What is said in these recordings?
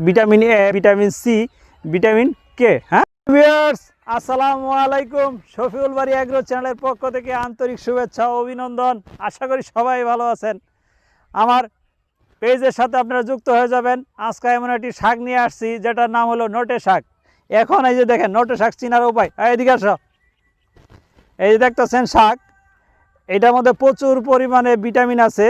Vitamin A, vitamin C, vitamin K. হ্যাঁ viewers, আসসালামু আলাইকুম। শফিউল বাড়ি এগ্রো চ্যানেলের পক্ষ থেকে আন্তরিক শুভেচ্ছা ও অভিনন্দন। আশা করি সবাই ভালো আছেন। আমার পেজের সাথে আপনারা যুক্ত হয়ে যাবেন। আজকে এমন একটি শাক নিয়ে আসছি যেটার নাম হলো নোটে শাক। এখন এই যে দেখেন নোটে শাক চিনার উপায়। এদিকে আসো, এই যে দেখতেছেন শাক, এটার মধ্যে প্রচুর পরিমাণে ভিটামিন আছে।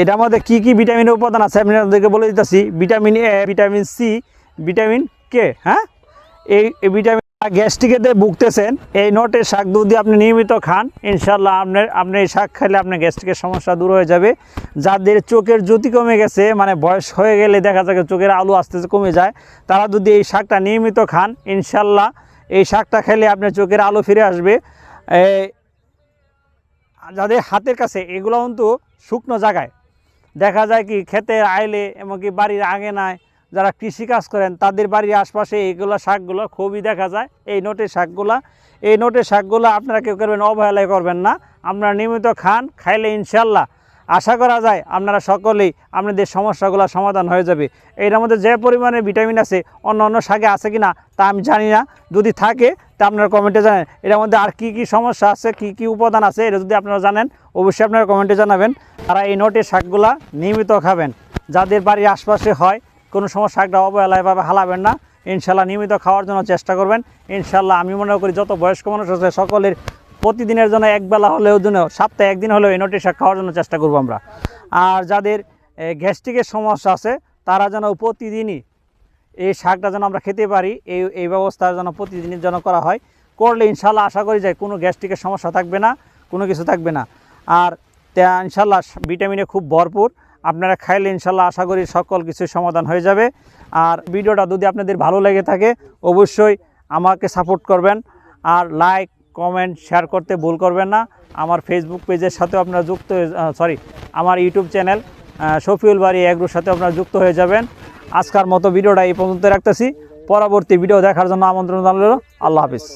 এটার মধ্যে কি কি ভিটামিনের উপাদান আছে আমি আপনাদেরকে বলে দিতেছি। Vitamin A, vitamin C, vitamin K. হ্যাঁ, এই ভিটামিন গ্যাস্ট্রিকেতে ভুগতেছেন, এই নোটের শাক যদি আপনি নিয়মিত খান, ইনশাল্লাহ আপনি এই শাক খেলে আপনার গ্যাস্ট্রিকের সমস্যা দূর হয়ে যাবে। যাদের চোখের জ্যোতি কমে গেছে, মানে বয়স হয়ে গেলে দেখা যায় চোখের আলো আস্তে আস্তে কমে যায়, তারা যদি এই শাকটা নিয়মিত খান, ইনশাল্লাহ এই শাকটা খেলে আপনার চোখের আলো ফিরে আসবে। যাদের হাতের কাছে এগুলো কিন্তু শুকনো জায়গায় দেখা যায় কি ক্ষেতের আইলে, এমনকি বাড়ির আঙিনায় যারা কৃষিকাজ করেন তাদের বাড়ির আশপাশে এইগুলো শাকগুলো খুবই দেখা যায়। এই নোটের শাকগুলো আপনারা কেউ করবেন, অবহেলায় করবেন না। আপনারা নিয়মিত খান, খাইলে ইনশাল্লাহ আশা করা যায় আপনারা সকলেই আপনাদের সমস্যাগুলো সমাধান হয়ে যাবে। এটার মধ্যে যে পরিমাণে ভিটামিন আছে অন্য অন্য শাকে আছে কি না তা আমি জানি না, যদি থাকে তা আপনারা কমেন্টে জানেন। এটার মধ্যে আর কি কি সমস্যা আছে, কি কি উপাদান আছে, এটা যদি আপনারা জানেন অবশ্যই আপনারা কমেন্টে জানাবেন। তারা এই নোটের শাকগুলা নিয়মিত খাবেন। যাদের বাড়ির আশপাশে হয় কোনো সময় শাকটা অবহেলায়ভাবে হালাবেন না, ইনশাল্লাহ নিয়মিত খাওয়ার জন্য চেষ্টা করবেন। ইনশাল্লাহ আমি মনে করি যত বয়স্ক মানুষ আছে সকলের প্রতিদিনের জন্য একবেলা হলেও জন্য, সপ্তাহে একদিন হলেও এই নোটের শাক খাওয়ার জন্য চেষ্টা করবো আমরা। আর যাদের গ্যাস্ট্রিকের সমস্যা আছে তারা যেন প্রতিদিনই এই শাকটা যেন আমরা খেতে পারি, এই ব্যবস্থা যেন প্রতিদিনের জন্য করা হয়। করলে ইনশাল্লাহ আশা করি যে কোনো গ্যাস্ট্রিকের সমস্যা থাকবে না, কোনো কিছু থাকবে না। আর ইনশাল্লাহ ভিটামিনে খুব ভরপুর, আপনারা খাইলে ইনশাল্লাহ আশা করি সকল কিছুর সমাধান হয়ে যাবে। আর ভিডিওটা যদি আপনাদের ভালো লেগে থাকে অবশ্যই আমাকে সাপোর্ট করবেন, আর লাইক কমেন্ট শেয়ার করতে ভুল করবেন না। আমার ফেসবুক পেজের সাথেও আপনারা আমার ইউটিউব চ্যানেল শফিউল বাড়ি এগ্রোর সাথে আপনারা যুক্ত হয়ে যাবেন। আজকের মতো ভিডিওটা এই পর্যন্ত রাখতেছি। পরবর্তী ভিডিও দেখার জন্য আমন্ত্রণ জানালো। আল্লাহ হাফিজ।